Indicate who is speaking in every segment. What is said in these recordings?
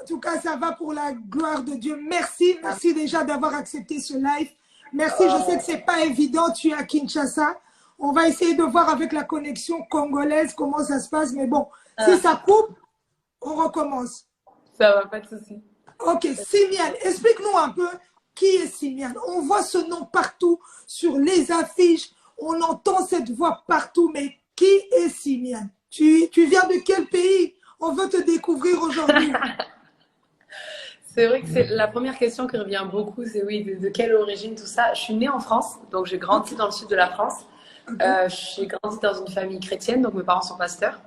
Speaker 1: En tout cas, ça va pour la gloire de Dieu. Merci, merci déjà d'avoir accepté ce live. Merci, je sais que c'est pas évident, tu es à Kinshasa. On va essayer de voir avec la connexion congolaise comment ça se passe, mais bon, si ça coupe, on recommence.
Speaker 2: Ça va, pas de souci.
Speaker 1: Ok, Simian, explique-nous un peu qui est Simian. On voit ce nom partout sur les affiches, on entend cette voix partout, mais qui est Simian? Tu viens de quel pays? On veut te découvrir aujourd'hui.
Speaker 2: C'est vrai que c'est la première question qui revient beaucoup, c'est oui, de quelle origine tout ça. Je suis née en France, donc j'ai grandi dans le sud de la France. J'ai grandi dans une famille chrétienne, donc mes parents sont pasteurs.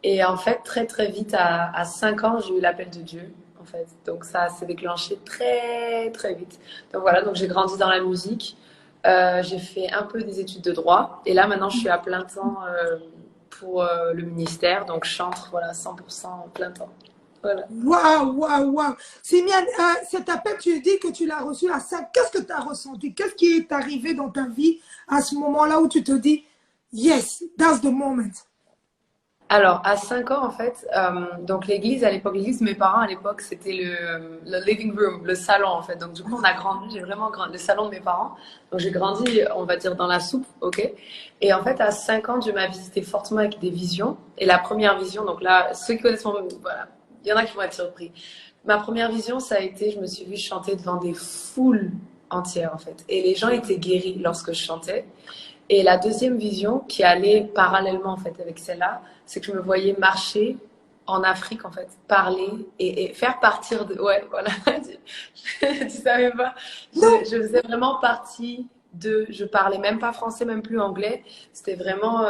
Speaker 2: Et en fait, très très vite, à 5 ans, j'ai eu l'appel de Dieu, en fait. Donc ça s'est déclenché très très vite. Donc voilà, donc j'ai grandi dans la musique. J'ai fait un peu des études de droit. Et là, maintenant, je suis à plein temps pour le ministère. Donc je chante, voilà, 100% plein temps. Voilà.
Speaker 1: Waouh, waouh, waouh. Simian, cet appel, tu dis que tu l'as reçu à 5. Qu'est-ce que tu as ressenti? Qu'est-ce qui est arrivé dans ta vie à ce moment-là où tu te dis, yes, that's the moment?
Speaker 2: Alors, à 5 ans, en fait, donc l'église, à l'époque, l'église de mes parents, à l'époque, c'était le living room, le salon, en fait. Donc, du coup, on a grandi, j'ai vraiment grandi, le salon de mes parents. Donc, j'ai grandi, on va dire, dans la soupe, ok? Et en fait, à 5 ans, Dieu m'a visité fortement avec des visions. Et la première vision, donc là, ceux qui connaissent mon, voilà, il y en a qui vont être surpris. Ma première vision, ça a été, je me suis vue chanter devant des foules entières, en fait. Et les gens étaient guéris lorsque je chantais. Et la deuxième vision, qui allait parallèlement, en fait, avec celle-là, c'est que je me voyais marcher en Afrique, en fait, parler et faire partir de... Ouais, voilà, tu savais pas. Je faisais vraiment partie de... Je parlais même pas français, même plus anglais. C'était vraiment...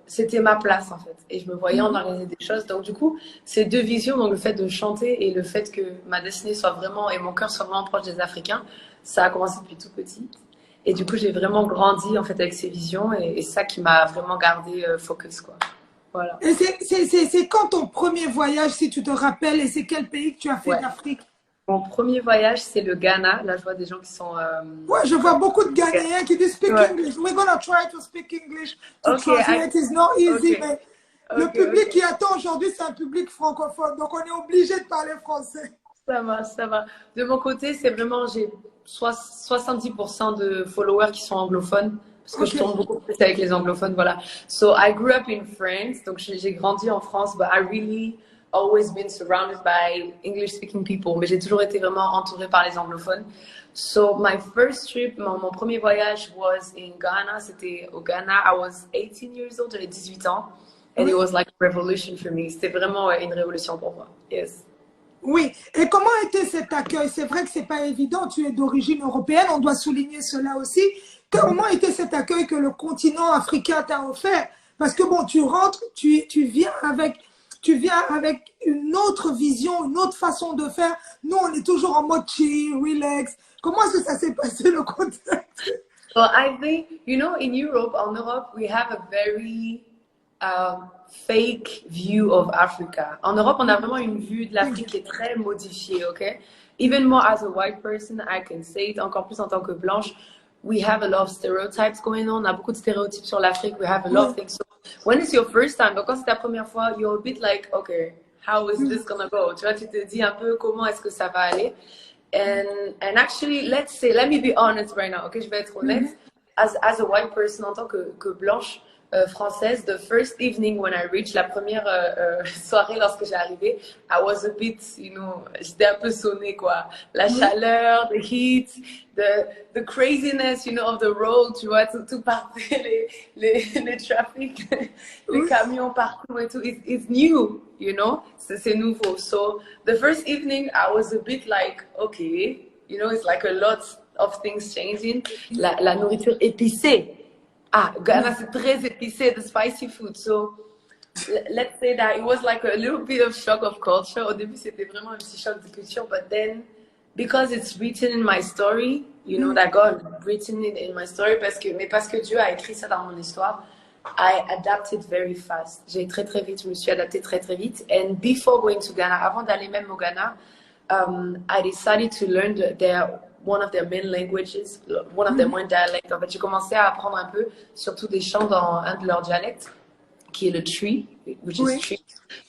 Speaker 2: c'était ma place, en fait. Et je me voyais en organiser des choses. Donc, du coup, ces deux visions, donc le fait de chanter et le fait que ma destinée soit vraiment... et mon cœur soit vraiment proche des Africains, ça a commencé depuis tout petit. Et du coup, j'ai vraiment grandi, en fait, avec ces visions. Et ça qui m'a vraiment gardé focus, quoi. Voilà.
Speaker 1: Et c'est quand ton premier voyage, si tu te rappelles, et c'est quel pays que tu as fait d'Afrique?
Speaker 2: Mon premier voyage, c'est le Ghana. Là, je vois des gens qui sont...
Speaker 1: Ouais, je vois beaucoup de Ghanéens qui disent speak English. We're gonna try to speak English to translate. It's not easy, mais le public qui attend aujourd'hui, c'est un public francophone. Donc, on est obligé de parler français.
Speaker 2: Ça va, ça va. De mon côté, c'est vraiment... J'ai 70% de followers qui sont anglophones. Parce que je tombe beaucoup plus avec les anglophones, voilà. So, I grew up in France. Donc, j'ai grandi en France. But I really always been surrounded by English-speaking people. Mais j'ai toujours été vraiment entourée par les anglophones. So, my first trip, mon premier voyage was in Ghana. C'était au Ghana. I was 18 years old. J'avais 18 ans. And it was like a revolution for me. C'était vraiment une révolution pour moi. Yes.
Speaker 1: Oui. Et comment était cet accueil? C'est vrai que c'est pas évident. Tu es d'origine européenne. On doit souligner cela aussi. Comment était cet accueil que le continent africain t'a offert? Parce que bon, tu rentres, tu viens avec une autre vision, une autre façon de faire. Nous, on est toujours en mode chill, relax. Comment est-ce que ça s'est passé le contexte?
Speaker 2: Well, I think, you know, in Europe, en Europe, we have a very fake view of Africa. En Europe, on a vraiment une vue de l'Afrique qui est très modifiée, ok? Even more as a white person, I can say it, encore plus en tant que blanche. We have a lot of stereotypes going on. On a beaucoup de stéréotypes sur l'Afrique. We have a lot of things. So when it's your first time, donc quand c'est ta première fois, you're a bit like, okay, how is this gonna go? Tu vois, tu te dis un peu comment est-ce que ça va aller. And actually, let me be honest right now, okay, je vais être honnête. As a white person, en tant que blanche française, the first evening when I reached, la première soirée lorsque j'ai arrivé, I was a bit, you know, j'étais un peu sonnée, quoi. La chaleur, the heat, the craziness, you know, of the road, tu vois, tout partait, les trafics, les camions partout et tout. It's new, you know, c'est nouveau. So the first evening, I was a bit like, okay, you know, it's like a lot of things changing. La nourriture épicée. Ah, Ghana, c'est très épicé, the spicy food. So, let's say that it was like a little bit of shock of culture. Au début, c'était vraiment un petit choc de culture. But then, because it's written in my story, you know, that God written it in my story, parce que Dieu a écrit ça dans mon histoire, I adapted very fast. J'ai très vite, je me suis adaptée très vite. And before going to Ghana, avant d'aller même au Ghana, I decided to learn one of their main languages, one of their main dialects. En fait, j'ai commencé à apprendre un peu, surtout des chants dans un de leurs dialectes, qui est le tree, which is
Speaker 1: Oui.
Speaker 2: tree.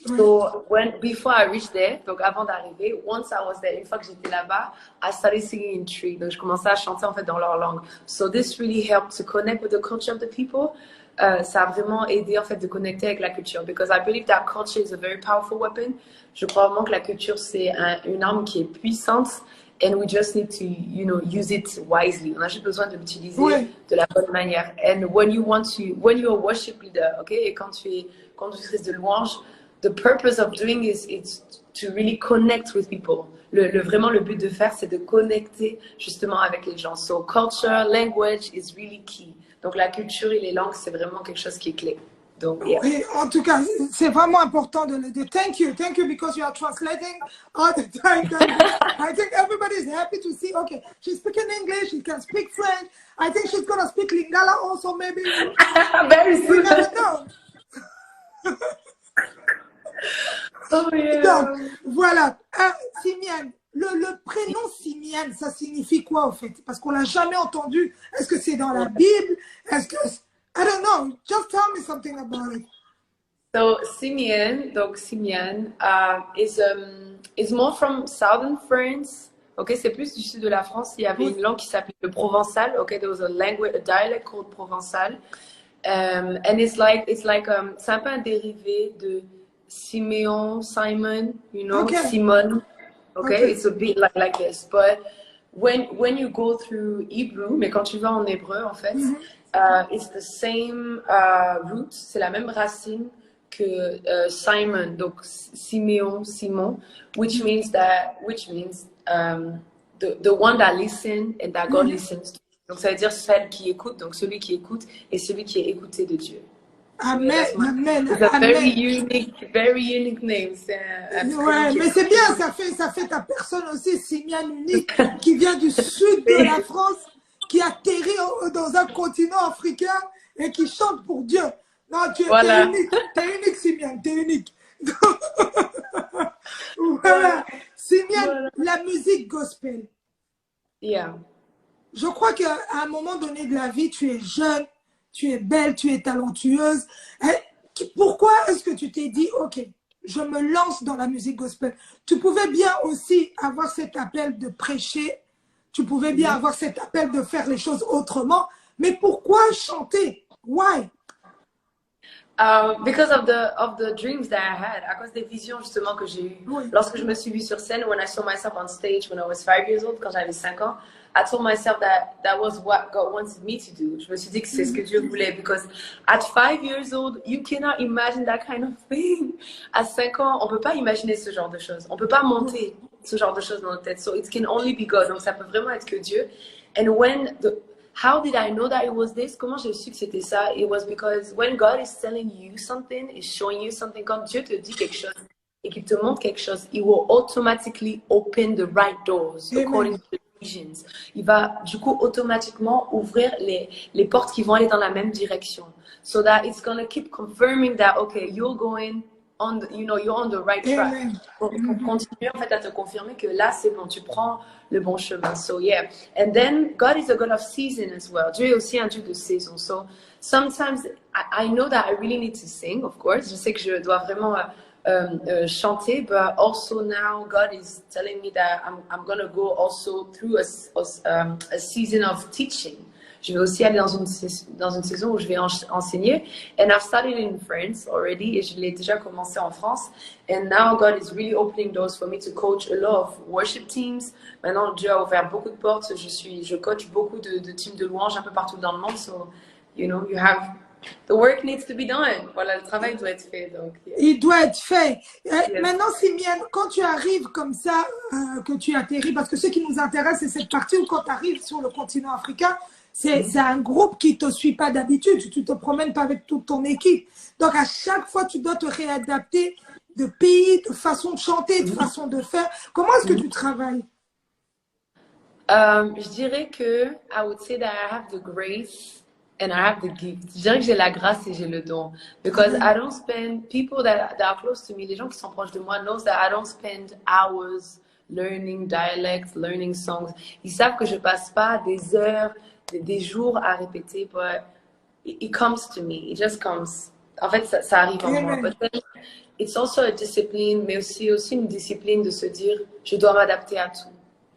Speaker 1: Oui.
Speaker 2: So before I reached there, donc avant d'arriver, once I was there, une fois que j'étais là-bas, I started singing in tree. Donc je commençais à chanter en fait dans leur langue. So this really helped to connect with the culture of the people. Ça a vraiment aidé en fait de connecter avec la culture, because I believe that culture is a very powerful weapon. Je crois vraiment que la culture c'est une arme qui est puissante, and we just need to, you know, use it wisely. On a juste besoin de l'utiliser
Speaker 1: Oui.
Speaker 2: de la bonne manière. And when you're a worship leader, okay, et quand tu es conductrice de louange, the purpose of doing is to really connect with people. Vraiment, le but de faire, c'est de connecter justement avec les gens. So culture, language is really key. Donc la culture et les langues, c'est vraiment quelque chose qui est clé. Donc, yeah.
Speaker 1: Oui, en tout cas, c'est vraiment important de le dire. Thank you because you are translating all the time. I think everybody is happy to see, okay, she's speaking English, she can speak French. I think she's going to speak Lingala also, maybe.
Speaker 2: Very soon.
Speaker 1: We never know.
Speaker 2: Oh, yeah.
Speaker 1: Donc, voilà. Simiane, le prénom Simiane, ça signifie quoi, au fait? Parce qu'on l'a jamais entendu. Est-ce que c'est dans la Bible? Est-ce que... I don't know. Just tell me something about it.
Speaker 2: So Simeon, is more from southern France. Okay, c'est plus du sud de la France. Il y avait une langue qui s'appelait le provençal. Okay, there was a dialect called provençal. And it's like c'est un peu un dérivé de Simeon, Simon, you know,
Speaker 1: Okay.
Speaker 2: Simon. Okay, it's a bit like this. But when you go through Hebrew, mais quand tu vas en hébreu, en fait, it's the same root, c'est la même racine que Simon, donc Simeon, Simon, which means the one that listens and that God listens to. Donc ça veut dire celle qui écoute, donc celui qui écoute et celui qui est écouté de Dieu.
Speaker 1: Amen, amen,
Speaker 2: It's a
Speaker 1: amen.
Speaker 2: very unique name.
Speaker 1: Ouais, mais c'est bien, ça fait ta personne aussi, Simiane unique, qui vient du sud de la France, qui atterrit dans un continent africain et qui chante pour Dieu. Non, tu es unique, Simiane, tu es unique. Voilà, Simiane, la musique gospel.
Speaker 2: Yeah.
Speaker 1: Je crois qu'à un moment donné de la vie, tu es jeune, tu es belle, tu es talentueuse. Pourquoi est-ce que tu t'es dit, ok, je me lance dans la musique gospel? Tu pouvais bien aussi avoir cet appel de prêcher, tu pouvais bien avoir cet appel de faire les choses autrement, mais pourquoi chanter? Why?
Speaker 2: Because of the dreams that I had, à cause des visions justement que j'ai eues.
Speaker 1: Oui.
Speaker 2: Lorsque je me suis vue sur scène, when I saw myself on stage when I was 5 years old, quand j'avais 5 ans, I told myself that was what God wanted me to do. Je me suis dit que c'est ce que Dieu voulait, because at 5 years old, you cannot imagine that kind of thing. À 5 ans, on peut pas imaginer ce genre de choses. On peut pas monter ce genre de choses dans notre tête. So it can only be God. Donc ça peut vraiment être que Dieu. And how did I know that it was this? Comment j'ai su que c'était ça? It was because when God is telling you something, is showing you something, quand Dieu te dit quelque chose et qu'il te montre quelque chose, He will automatically open the right doors according to the visions. Il va du coup automatiquement ouvrir les portes qui vont aller dans la même direction. So that it's going to keep confirming that, okay, you're going on the, you're on the right track. Pour continuer en fait à te confirmer que là c'est bon, tu prends le bon chemin. So yeah, and then God is a God of season as well. Dieu est aussi un Dieu de saison. So sometimes I know that I really need to sing, of course. Je sais que je dois vraiment chanter, but also now God is telling me that I'm gonna go also through a season of teaching. Je vais aussi aller dans une saison où je vais enseigner. And I've started in France already, et je l'ai déjà commencé en France. And now God is really opening doors for me to coach a lot of worship teams. Maintenant, Dieu a ouvert beaucoup de portes. Je coach beaucoup de teams de louanges un peu partout dans le monde. So, the work needs to be done. Voilà, le travail doit être fait. Donc, yeah.
Speaker 1: Il doit être fait. Maintenant, Simiane, quand tu arrives comme ça, que tu atterris, parce que ce qui nous intéresse, c'est cette partie où quand tu arrives sur le continent africain, c'est un groupe qui ne te suit pas d'habitude. Tu ne te promènes pas avec toute ton équipe. Donc, à chaque fois, tu dois te réadapter de pays, de façon de chanter, de façon de faire. Comment est-ce que tu travailles?
Speaker 2: Je dirais que I would say that I have the grace and I have the gift. Je dirais que j'ai la grâce et j'ai le don. Because I don't spend, people that are close to me, les gens qui sont proches de moi, knows that I don't spend hours learning dialects, learning songs. Ils savent que je passe pas des heures, des jours à répéter, but it comes to me. It just comes. En fait, ça arrive en moi.
Speaker 1: Amen.
Speaker 2: But then, it's also a discipline, mais aussi une discipline de se dire, je dois m'adapter à tout.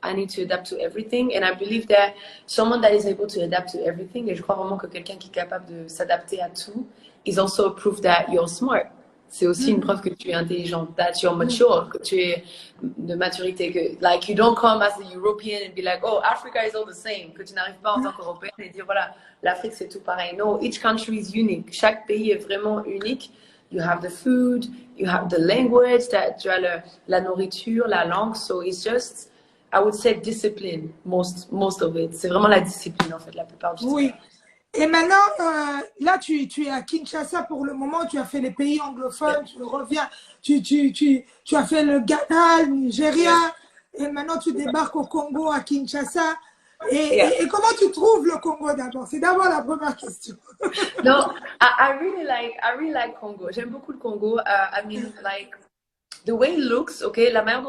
Speaker 2: I need to adapt to everything. And I believe that someone that is able to adapt to everything, et je crois vraiment que quelqu'un qui est capable de s'adapter à tout, is also a proof that you're smart. C'est aussi une preuve que tu es intelligente, that you're mature, que tu es de maturité, que like you don't come as a European and be like, oh, Africa is all the same, que tu n'arrives pas en tant qu'Européenne et dire voilà, l'Afrique c'est tout pareil. No, each country is unique. Chaque pays est vraiment unique. You have the food, you have the language, tu as la nourriture, la langue. So it's just, I would say discipline, most of it. C'est vraiment la discipline en fait, la plupart du temps.
Speaker 1: Oui. Et maintenant, là, tu es à Kinshasa pour le moment, tu as fait les pays anglophones, tu reviens, tu as fait le Ghana, le Nigeria, et maintenant tu débarques au Congo, à Kinshasa. Et comment tu trouves le Congo d'abord? C'est d'abord la première question.
Speaker 2: No, I really like Congo. J'aime beaucoup le Congo. I mean, like, the way it looks, okay, la manière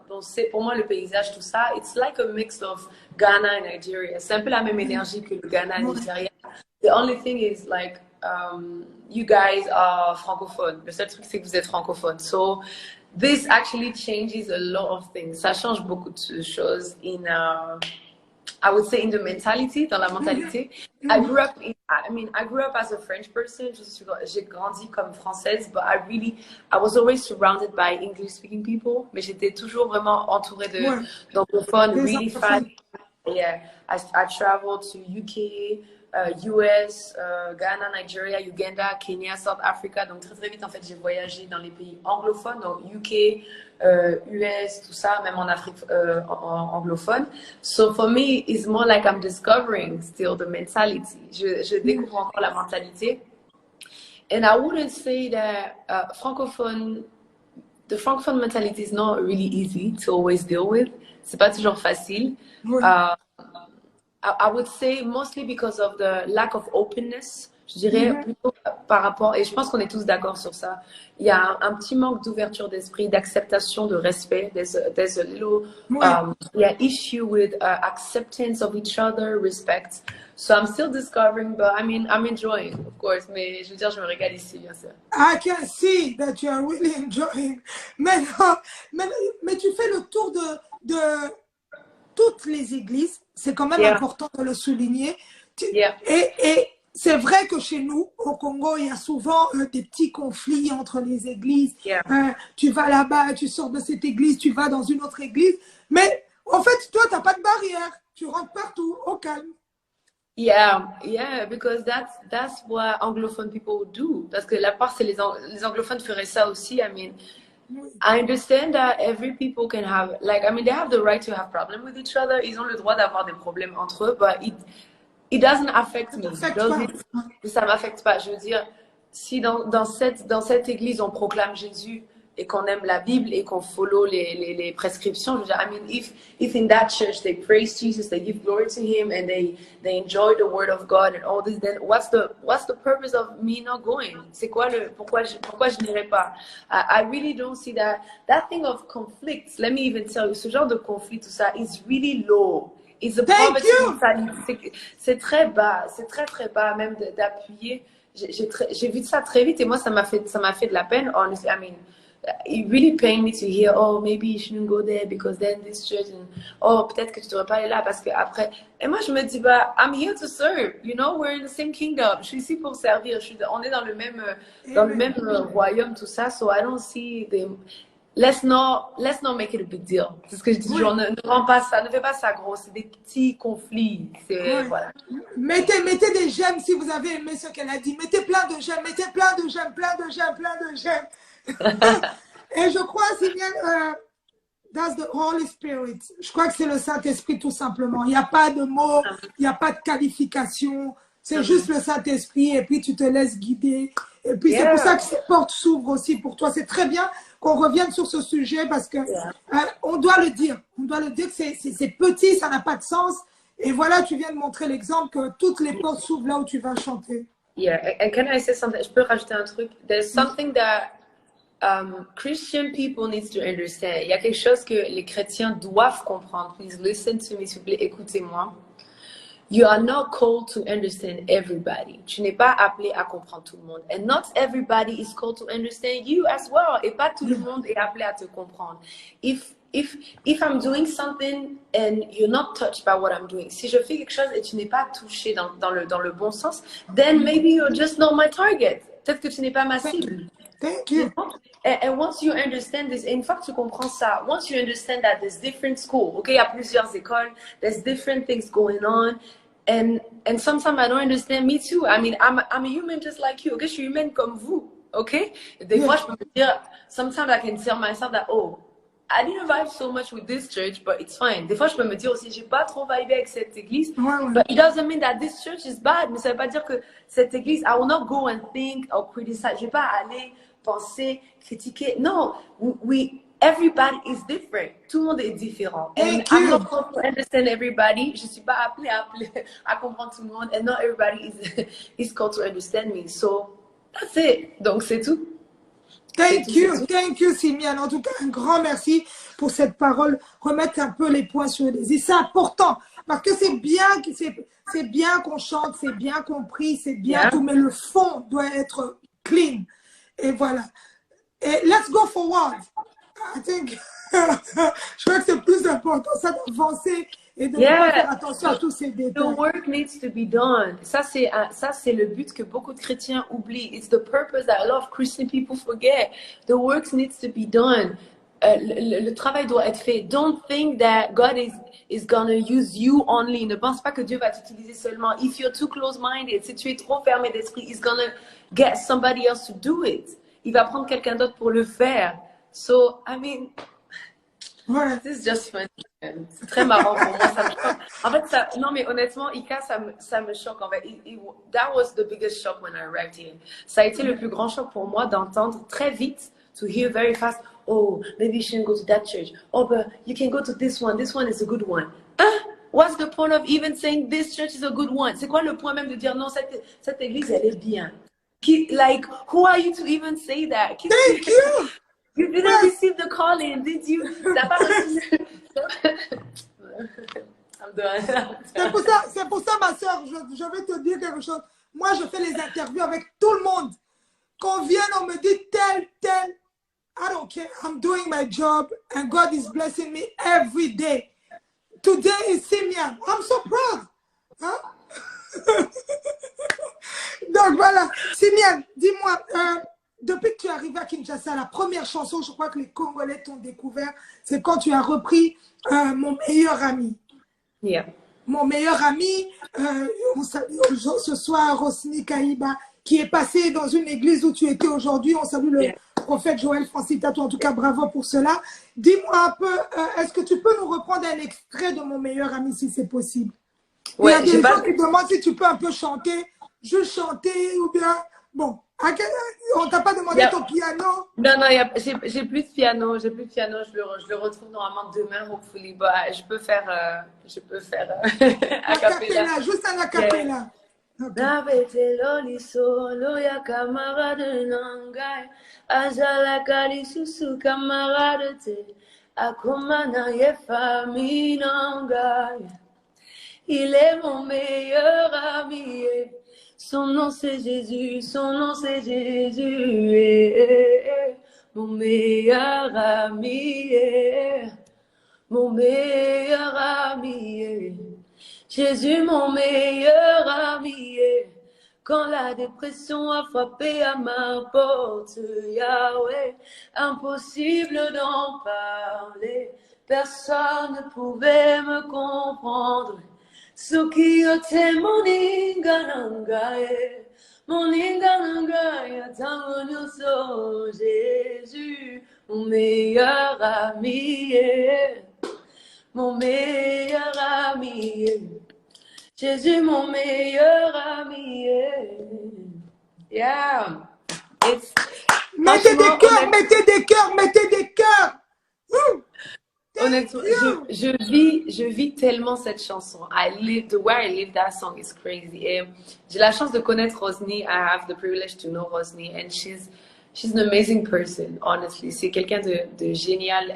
Speaker 2: dont c'est pour moi le paysage, tout ça, it's like a mix of Ghana and Nigeria. C'est un peu la même énergie que le Ghana et le Nigeria. The only thing is like, you guys are francophones. Le seul truc c'est que vous êtes francophones. So this actually changes a lot of things. Ça change beaucoup de choses I would say in the mentality, dans la mentalité. I grew up as a French person. J'ai grandi comme française, but I was always surrounded by English-speaking people. Mais j'étais toujours vraiment entourée d'anglophones, really fast. Yeah, I traveled to UK, US, Ghana, Nigeria, Uganda, Kenya, South Africa. Donc très vite, en fait, j'ai voyagé dans les pays anglophones, donc UK, US, tout ça, même en Afrique anglophone. So for me, it's more like I'm discovering still the mentality. Je découvre encore la mentalité. And I wouldn't say that the francophone mentality is not really easy to always deal with. C'est pas toujours facile. I would say mostly because of the lack of openness. Je dirais plutôt par rapport, et je pense qu'on est tous d'accord sur ça, il y a un petit manque d'ouverture d'esprit, d'acceptation, de respect. There's a little issue with acceptance of each other, respect. So I'm still discovering, but I mean, I'm enjoying, of course. Mais je veux dire, je me régale ici, bien sûr.
Speaker 1: I can see that you are really enjoying. Mais tu fais le tour de toutes les églises. C'est quand même important de le souligner. Et c'est vrai que chez nous, au Congo, il y a souvent des petits conflits entre les églises. Tu vas là-bas, tu sors de cette église, tu vas dans une autre église. Mais en fait, toi, tu n'as pas de barrière. Tu rentres partout, au calme.
Speaker 2: Yeah, because that's what anglophone people do. Parce que la part, c'est les anglophones feraient ça aussi. I mean, I understand that every people can have, like, I mean, they have the right to have problems with each other. Ils ont le droit d'avoir des problèmes entre eux, but it doesn't affect me. Ça m'affecte pas. Je veux dire, si dans cette église on proclame Jésus et qu'on aime la Bible et qu'on follow les prescriptions, je veux dire, I mean, if in that church they praise Jesus, they give glory to Him, and they enjoy the Word of God and all this, then what's the purpose of me not going? C'est quoi pourquoi je n'irai pas? I really don't see that thing of conflicts. Let me even tell you, ce genre de conflit, tout ça, is really low. It's a poverty mentality. C'est très bas, c'est très bas même d'appuyer. J'ai vu ça très vite et moi ça m'a fait de la peine. Honestly, I mean, it really pained me to hear, oh, maybe you shouldn't go there because then this church, and oh, peut-être que tu devrais pas aller là parce que après. Et moi je me dis, bah, I'm here to serve, you know, we're in the same kingdom. Je suis ici pour servir. On est dans le même royaume, tout ça. So I don't see them. Let's not make it a big deal. C'est ce que je dis. Genre, ne rends pas ça, ne fais pas ça gros. C'est des petits conflits. Voilà.
Speaker 1: Mettez des j'aime si vous avez aimé ce qu'elle a dit. Mettez plein de j'aime, mettez plein de j'aime. Et je crois, Sylviane, that's the Holy Spirit. Je crois que c'est le Saint-Esprit tout simplement. Il n'y a pas de mots, il n'y a pas de qualification. C'est juste le Saint-Esprit et puis tu te laisses guider. Et puis c'est pour ça que ces portes s'ouvrent aussi pour toi. C'est très bien qu'on revienne sur ce sujet parce que on doit le dire. On doit le dire que c'est petit, ça n'a pas de sens. Et voilà, tu viens de montrer l'exemple que toutes les portes s'ouvrent là où tu vas chanter.
Speaker 2: Yeah, and can I say something? Je peux rajouter un truc? There's something that Christian people need to understand. Il y a quelque chose que les chrétiens doivent comprendre. Please listen to me, s'il vous plaît, écoutez-moi. you are not called to understand everybody. Tu n'es pas appelé à comprendre tout le monde. And not everybody is called to understand you as well. Et pas tout le monde est appelé à te comprendre. If I'm doing something and you're not touched by what I'm doing, si je fais quelque chose et tu n'es pas touché dans le bon sens, then maybe you're just not my target. Peut-être que tu n'es pas ma cible.
Speaker 1: Thank you.
Speaker 2: And once you understand this, et une fois que tu comprends ça, once you understand that there's different schools, okay, il y a plusieurs écoles, there's different things going on, and sometimes I don't understand, me too. I mean, I'm a human just like you, okay, je suis humaine comme vous, okay? Des fois, je peux me dire, sometimes I can tell myself that, oh, I didn't vibe so much with this church, but it's fine. Des fois, je peux me dire aussi, j'ai pas trop vibé avec cette église. But it doesn't mean that this church is bad. Mais ça veut pas dire que cette église, I will not go and think or criticize. Je vais pas aller penser, critiquer. No, everybody is different. Tout le monde est différent. And I'm not called to understand everybody. Je suis pas appelée à comprendre tout le monde. And not everybody is called to understand me. So, that's it. Donc, c'est tout.
Speaker 1: Thank you, Simiane. En tout cas, un grand merci pour cette parole. Remettre un peu les points sur les i. C'est important parce que c'est bien qu'on chante, c'est bien compris, c'est bien tout, mais le fond doit être clean. Et voilà. Et let's go forward. I think, je crois que c'est plus important, ça d'avancer et de faire attention à tous ces détails.
Speaker 2: The work needs to be done. Ça, c'est le but que beaucoup de chrétiens oublient. It's the purpose that a lot of Christian people forget. The work needs to be done. Le travail doit être fait. Don't think that God is gonna use you only. Ne pense pas que Dieu va t'utiliser seulement. If you're too close-minded, si tu es trop fermé d'esprit, He's gonna get somebody else to do it. Il va prendre quelqu'un d'autre pour le faire. So, I mean, this is just funny. C'est très marrant pour moi. Ça me choque. En fait, non, mais honnêtement, Ika, ça me choque. En fait, that was the biggest shock when I arrived here. Ça a été le plus grand choc pour moi d'entendre très vite, to hear very fast, oh, maybe you shouldn't go to that church. Oh, but you can go to this one. This one is a good one. What's the point of even saying this church is a good one? C'est quoi le point même de dire non, cette église, elle est bien? Like, who are you to even say that?
Speaker 1: Thank you!
Speaker 2: You didn't receive the calling, did you? T'as pas reçu. I'm done.
Speaker 1: C'est pour ça, ma soeur, je vais te dire quelque chose. Moi, je fais les interviews avec tout le monde. Qu'on vienne, on me dit tel. I don't care. I'm doing my job and God is blessing me every day. Today is Simiane. I'm so proud. Hein? Donc voilà. Simiane, dis-moi, depuis que tu es arrivé à Kinshasa, la première chanson, je crois que les Congolais t'ont découvert, c'est quand tu as repris Mon meilleur ami.
Speaker 2: Yeah.
Speaker 1: Mon meilleur ami, on salue ce soir Rosny Kaïba, qui est passé dans une église où tu étais aujourd'hui. On salue le prophète Joël Francis Tatou. En tout cas, bravo pour cela. Dis-moi un peu, est-ce que tu peux nous reprendre un extrait de Mon meilleur ami, si c'est possible? Il y a des gens qui demandent si tu peux un peu chanter. Je chantais ou bien... Bon, on t'a pas demandé ton piano?
Speaker 2: Non, j'ai plus de piano. Je le retrouve normalement demain, hopefully. But je peux faire a cappella.
Speaker 1: Juste un a cappella.
Speaker 2: Nabetelo solo ya camarade nangai azala kali susu camarade te akomana ye famille nangai. Il est mon meilleur ami. Son nom c'est Jésus, son nom c'est Jésus, mon meilleur ami, mon meilleur ami, Jésus mon meilleur ami. Quand la dépression a frappé à ma porte, Yahweh, impossible d'en parler, personne ne pouvait me comprendre. Sukiyote moninga nangae, tango nyoso, Jésus, mon meilleur ami, mon meilleur ami, Jésus, mon meilleur ami. Yeah, it's
Speaker 1: mettez des cœurs.
Speaker 2: Honnêtement, je vis tellement cette chanson. The way I live that song is crazy. Et j'ai la chance de connaître Rosny. I have the privilege to know Rosny, and she's an amazing person. Honestly, c'est quelqu'un de génial.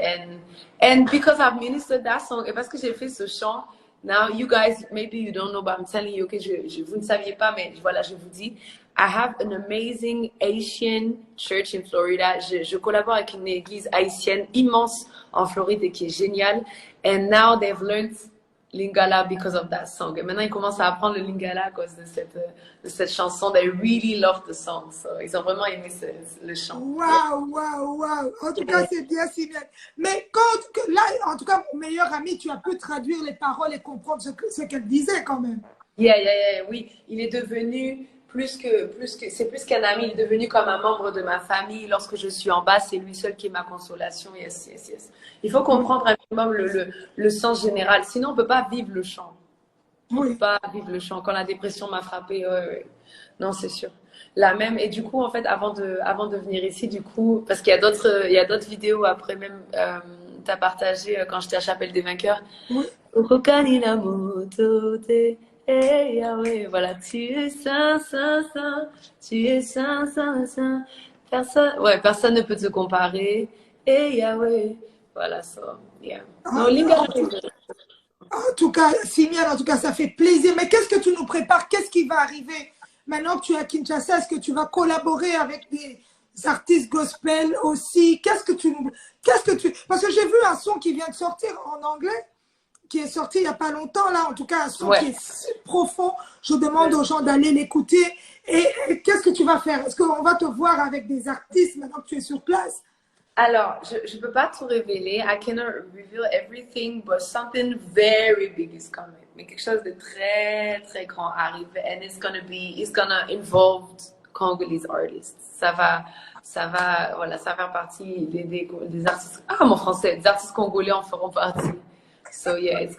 Speaker 2: And because I've ministered that song, et parce que j'ai fait ce chant, Now, you guys, maybe you don't know, but I'm telling you, okay, vous ne saviez pas, mais voilà, je vous dis. I have an amazing Haitian church in Florida. Je collabore avec une église haïtienne immense en Floride et qui est géniale. And now they've learned Lingala because of that song. Et maintenant, ils commencent à apprendre le Lingala à cause de cette chanson. They really love the song. So, ils ont vraiment aimé le chant.
Speaker 1: Waouh, waouh, waouh. En tout cas, c'est bien, si bien. Mais là, en tout cas, mon meilleur ami, tu as pu traduire les paroles et comprendre ce qu'elle disait quand même.
Speaker 2: Yeah, oui. Il est devenu c'est plus qu'un ami. Il est devenu comme un membre de ma famille. Lorsque je suis en bas, c'est lui seul qui est ma consolation. Yes. Il faut comprendre un minimum le sens général. Sinon, on ne peut pas vivre le chant. On ne peut pas vivre le chant. Quand la dépression m'a frappée, non, c'est sûr. La même. Et du coup, en fait, avant de venir ici, du coup, parce qu'il y a d'autres vidéos après même, tu as partagé quand j'étais à Chapelle des Vainqueurs.
Speaker 1: Oui.
Speaker 2: Hey Yahweh, voilà, tu es saint, tu es saint. Personne ne peut te comparer. Hey Yahweh, voilà ça. Yeah.
Speaker 1: En tout cas, Simian, en tout cas, ça fait plaisir. Mais qu'est-ce que tu nous prépares? Qu'est-ce qui va arriver maintenant que tu es à Kinshasa? Est-ce que tu vas collaborer avec des artistes gospel aussi? Parce que j'ai vu un son qui vient de sortir en anglais, qui est sorti il n'y a pas longtemps, là, en tout cas, un son qui est si profond. Je demande aux gens d'aller l'écouter. Et qu'est-ce que tu vas faire? Est-ce qu'on va te voir avec des artistes maintenant que tu es sur place?
Speaker 2: Alors, je ne peux pas tout révéler. I cannot reveal everything, but something very big is coming. Mais quelque chose de très, très grand arrive. And it's gonna involve Congolese artists. Ça va faire partie des artistes. Ah, mon français, des artistes congolais en feront partie. So yeah, it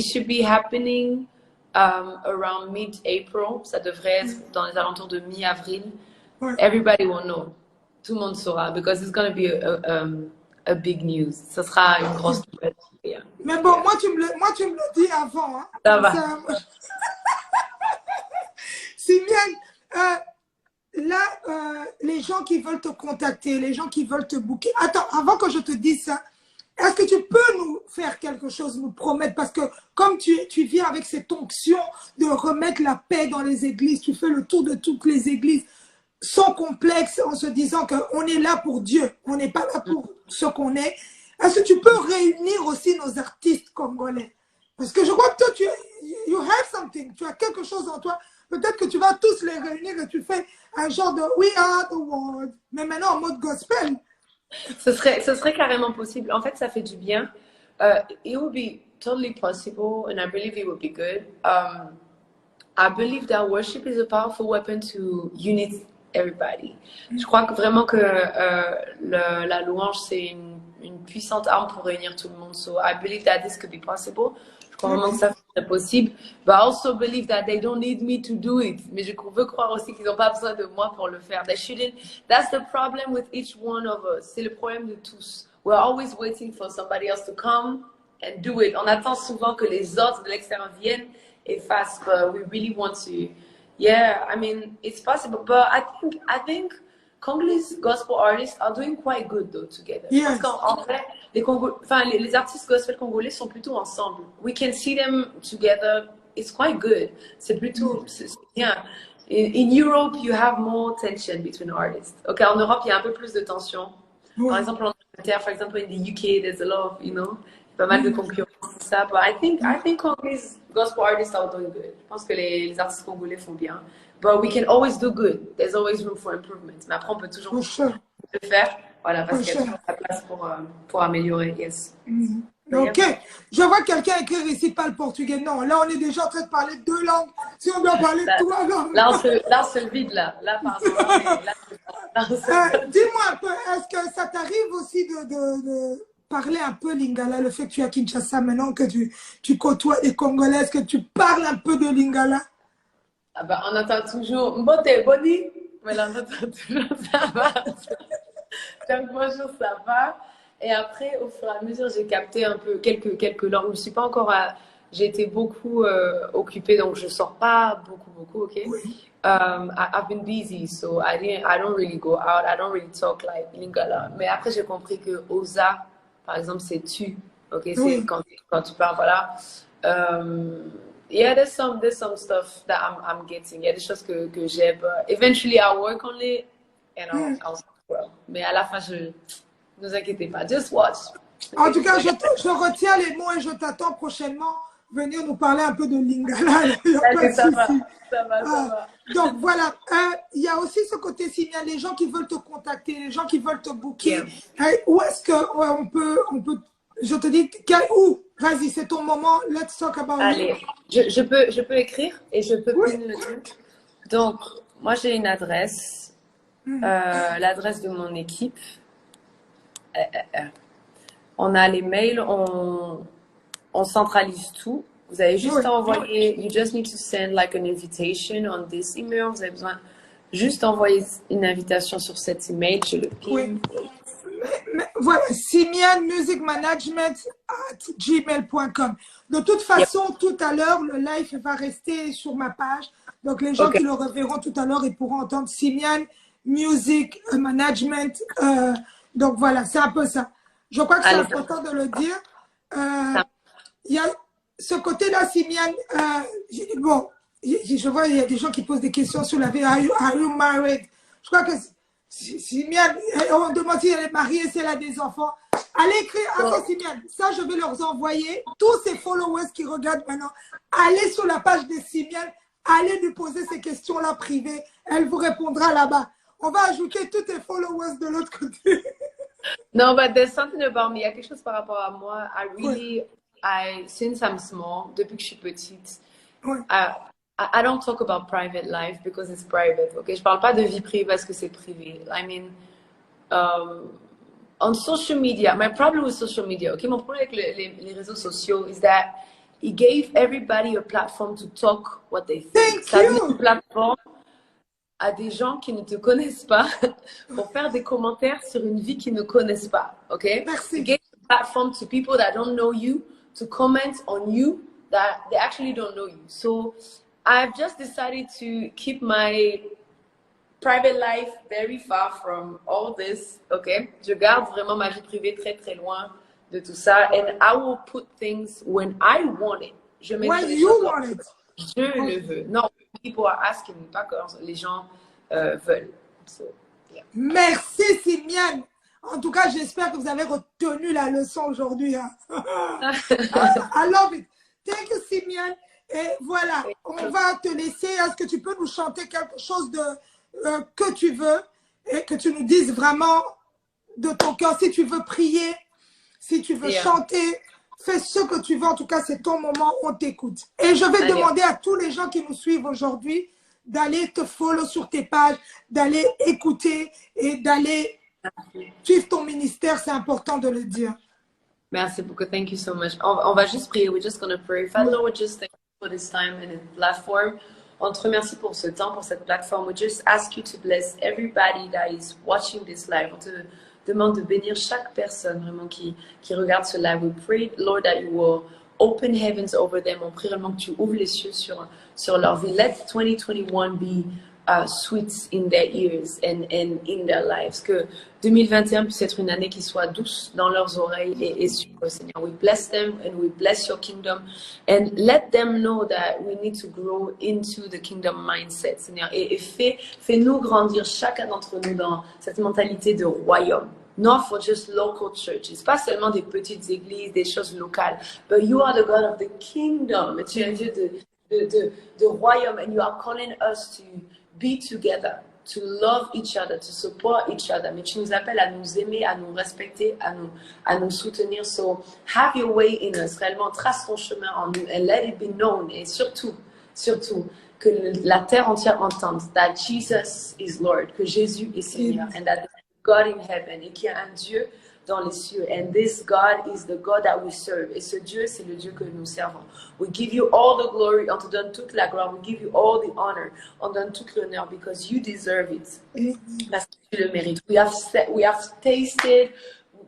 Speaker 2: should be happening around mid-April. Ça devrait être dans les alentours de mi-avril. Everybody will know. Tout le monde saura, because it's going to be a big news. Ça sera une grosse nouvelle. Yeah.
Speaker 1: Mais bon, moi tu me le dis avant. Hein.
Speaker 2: Ça va.
Speaker 1: Simian, là, les gens qui veulent te contacter, les gens qui veulent te booker. Attends, avant que je te dise ça, est-ce que tu peux nous faire quelque chose, nous promettre? Parce que comme tu viens avec cette onction de remettre la paix dans les églises, tu fais le tour de toutes les églises sans complexe, en se disant qu'on est là pour Dieu, on n'est pas là pour ce qu'on est. Est-ce que tu peux réunir aussi nos artistes congolais? Parce que je crois que toi, you have something, tu as quelque chose en toi. Peut-être que tu vas tous les réunir et tu fais un genre de We Are the World, mais maintenant en mode gospel.
Speaker 2: Ce serait carrément possible. En fait, ça fait du bien. It would be totally possible, and I believe it would be good. I believe that worship is a powerful weapon to unite everybody. Je crois vraiment que la louange, c'est une puissante arme pour réunir tout le monde. So I believe that this could be possible. Je crois vraiment que ça serait possible. But I also believe that they don't need me to do it. Mais je veux croire aussi qu'ils n'ont pas besoin de moi pour le faire. They shouldn't. That's the problem with each one of us. C'est le problème de tous. We're always waiting for somebody else to come and do it. On attend souvent que les autres de l'extérieur viennent et fassent. But we really want to. Yeah, I mean, it's possible. But I think Congolese gospel artists are doing quite good though together.
Speaker 1: Yes.
Speaker 2: Parce qu'en vrai, les artistes gospel congolais sont plutôt ensemble. We can see them together. It's quite good. C'est bien. In Europe, you have more tension between artists. Okay, en Europe, il y a un peu plus de tension. Par exemple, en Angleterre, for example, in the UK, there's a lot of, pas mal de concurrence, tout ça. But I think Congolese gospel artists are doing good. Je pense que les artistes congolais font bien. But we can always do good. There's always room for improvement. Mais après, on peut toujours le faire. Voilà, parce qu'il y a toujours la place pour améliorer. Yes.
Speaker 1: Ok. Je vois quelqu'un écrire ici pas le portugais. Non, là, on est déjà en train de parler deux langues. Si on doit parler trois langues.
Speaker 2: Là, on se le vide, là. Là, pardon.
Speaker 1: Dis-moi un peu, est-ce que ça t'arrive aussi de parler un peu lingala, le fait que tu es à Kinshasa maintenant, que tu côtoies les Congolais, est-ce que tu parles un peu de lingala?
Speaker 2: Ah bah, on entend toujours Mbote, Boni, mais là, on entend toujours ça va. Donc, bonjour, ça va. Et après, au fur et à mesure, j'ai capté un peu quelques langues. Je ne suis pas encore j'ai été beaucoup occupée, donc je ne sors pas beaucoup, ok?
Speaker 1: Oui.
Speaker 2: I've been busy, so I don't really go out. I don't really talk like lingala. Mais après, j'ai compris que Oza, par exemple, c'est tu, ok? C'est quand tu parles, voilà. Yeah, there's some stuff that I'm getting. Il y a des choses que j'ai, but eventually I'll work on it and I'll well. Mais à la fin, ne vous inquiétez pas. Just watch.
Speaker 1: En tout cas, je retiens les mots et je t'attends prochainement venir nous parler un peu de Lingala. Il n'y a pas de souci.
Speaker 2: Ça va.
Speaker 1: Donc voilà, il y a aussi ce côté signal, les gens qui veulent te contacter, les gens qui veulent te booker. Où est-ce qu'on peut, je te dis, où? Vas-y, c'est ton moment, let's talk about
Speaker 2: Allez, je peux écrire et je peux pinner le truc. Donc, moi j'ai une adresse, l'adresse de mon équipe. On a les mails, on centralise tout. Vous avez juste à envoyer, you just need to send like an invitation on this email. Vous avez besoin juste envoyer une invitation sur cet email, je le ping.
Speaker 1: Voilà, simianmusicmanagement@gmail.com. De toute façon, tout à l'heure, le live va rester sur ma page. Donc, les gens qui le reverront tout à l'heure, ils pourront entendre Simian Music Management. Donc, voilà, c'est un peu ça. Je crois que c'est important de le dire. Il y a ce côté-là, Simian. Bon, je vois, il y a des gens qui posent des questions sur la vie. Are you married? Je crois que Simian, on demande si elle est mariée, si elle a des enfants. Allez écrire à ça, Simian. Ça, je vais leur envoyer. Tous ces followers qui regardent maintenant, allez sur la page de Simian, allez lui poser ces questions-là privées. Elle vous répondra là-bas. On va ajouter tous tes followers de l'autre côté.
Speaker 2: No, but there's something about me. Il y a quelque chose par rapport à moi. Since I'm small, depuis que je suis petite, I don't talk about private life because it's private. Okay, je parle pas de vie privée parce que c'est privé. I mean, on social media, my problem with social media. Okay, mon problème avec les réseaux sociaux is that it gave everybody a platform to talk what they think. Ça donne une plateforme à des gens qui ne te connaissent pas pour faire des commentaires sur une vie qu'ils ne connaissent pas. Okay,
Speaker 1: Merci.
Speaker 2: It gave a platform to people that don't know you to comment on you that they actually don't know you. So I've just decided to keep my private life very far from all this, okay? Je garde vraiment ma vie privée très très loin de tout ça. And I will put things when I want it. Je mets
Speaker 1: when you want it.
Speaker 2: Je le veux. Non, people are asking me, pas quand les gens veulent. So, yeah.
Speaker 1: Merci, Simian. En tout cas, j'espère que vous avez retenu la leçon aujourd'hui. Hein. I love it. Thank you, Simian. Et voilà, on va te laisser. Est-ce que tu peux nous chanter quelque chose que tu veux et que tu nous dises vraiment de ton cœur. Si tu veux prier, si tu veux chanter, fais ce que tu veux. En tout cas, c'est ton moment, on t'écoute. Et je vais demander à tous les gens qui nous suivent aujourd'hui d'aller te follow sur tes pages, d'aller écouter et d'aller suivre ton ministère. C'est important de le dire.
Speaker 2: Merci beaucoup. Thank you so much. On va juste prier. We're just going to pray. Father, Lord, just thank you for this time and this platform. On te remercie pour ce temps, pour cette plateforme. We just ask you to bless everybody that is watching this live. On te demande de bénir chaque personne vraiment qui regarde ce live. We pray, Lord, that you will open heavens over them. On prie vraiment que tu ouvres les cieux sur leur vie. Let 2021 be sweet in their ears and in their lives. Que 2021 puisse être une année qui soit douce dans leurs oreilles et sur eux, Seigneur. We bless them and we bless your kingdom and let them know that we need to grow into the kingdom mindset, Seigneur. Et fais-nous grandir chacun d'entre nous dans cette mentalité de royaume. Not for just local churches, pas seulement des petites églises, des choses locales, but you are the God of the kingdom. Tu es un Dieu de royaume and you are calling us to be together, to love each other, to support each other. Mais tu nous appelles à nous aimer, à nous respecter, à nous soutenir. So have your way in us. Réellement, trace ton chemin en nous and let it be known. Et surtout, que la terre entière entende that Jesus is Lord, que Jésus est Seigneur, and that God in heaven, et qu'il y a un Dieu dans les cieux. And this God is the God that we serve. Et ce Dieu, c'est le Dieu que nous servons. We give you all the glory. On te donne toute la gloire. We give you all the honor. On donne toute l'honneur because you deserve it. Parce que tu le mérites. We have tasted.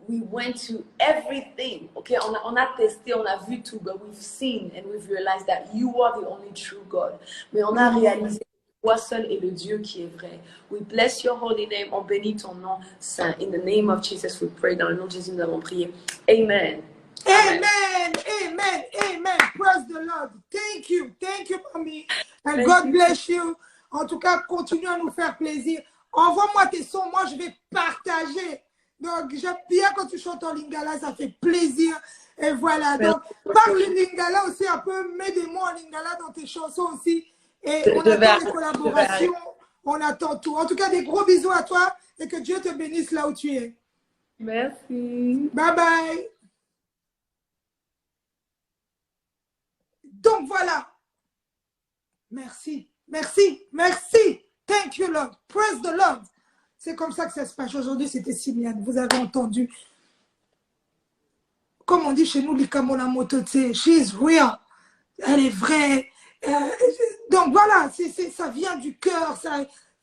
Speaker 2: We went to everything. Okay, on a testé, on a vu tout, but we've seen and we've realized that you are the only true God. Mais on a réalisé toi seul est le Dieu qui est vrai. We bless your holy name. On bénit ton nom saint. In the name of Jesus, we pray. Dans le nom de Jésus, nous avons prié. Amen. Amen.
Speaker 1: Amen, amen, amen. Praise the Lord. Thank you, mommy. And
Speaker 2: Thank
Speaker 1: God
Speaker 2: you.
Speaker 1: bless you. En tout cas, continue à nous faire plaisir. Envoie-moi tes sons, moi je vais partager. Donc, j'aime bien quand tu chantes en lingala, ça fait plaisir. Et voilà,
Speaker 2: Merci
Speaker 1: donc parle
Speaker 2: beaucoup.
Speaker 1: le lingala aussi un peu, mets des mots en lingala dans tes chansons aussi. Et
Speaker 2: Je
Speaker 1: on
Speaker 2: vais
Speaker 1: attend les
Speaker 2: arrêter. Je vais
Speaker 1: collaborations,
Speaker 2: arrêter.
Speaker 1: on attend tout. En tout cas, des gros bisous à toi et que Dieu te bénisse là où tu es.
Speaker 2: Merci.
Speaker 1: Bye bye. Donc voilà. Merci, merci, merci. Thank you, Lord. Praise the Lord. C'est comme ça que ça se passe. Aujourd'hui, c'était Simiane. Vous avez entendu. Comme on dit chez nous, Likamona Motote, she is real. Elle est vraie. Donc voilà, ça vient du cœur.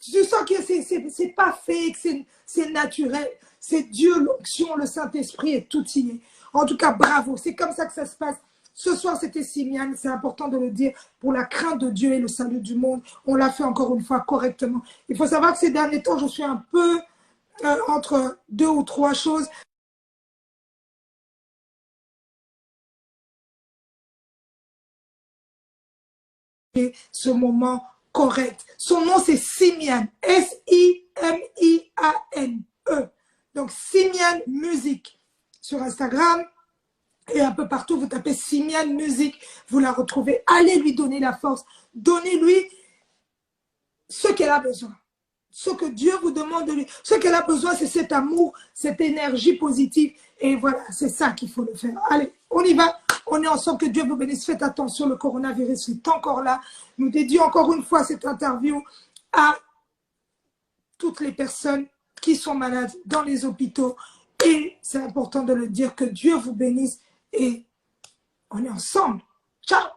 Speaker 1: Je sens que c'est pas fake, c'est naturel. C'est Dieu, l'onction, le Saint-Esprit et tout y est. En tout cas, bravo. C'est comme ça que ça se passe. Ce soir, c'était Simiane. C'est important de le dire pour la crainte de Dieu et le salut du monde. On l'a fait encore une fois correctement. Il faut savoir que ces derniers temps, je suis un peu entre deux ou trois choses. Ce moment correct. Son nom, c'est Simiane. S-I-M-I-A-N-E. Donc, Simiane Musique. Sur Instagram et un peu partout, vous tapez Simiane Musique. Vous la retrouvez. Allez lui donner la force. Donnez-lui ce qu'elle a besoin. Ce que Dieu vous demande de lui. Ce qu'elle a besoin, c'est cet amour, cette énergie positive. Et voilà, c'est ça qu'il faut le faire. Allez, on y va. On est ensemble. Que Dieu vous bénisse. Faites attention, le coronavirus est encore là. Nous dédions encore une fois cette interview à toutes les personnes qui sont malades dans les hôpitaux. Et c'est important de le dire. Que Dieu vous bénisse. Et on est ensemble. Ciao!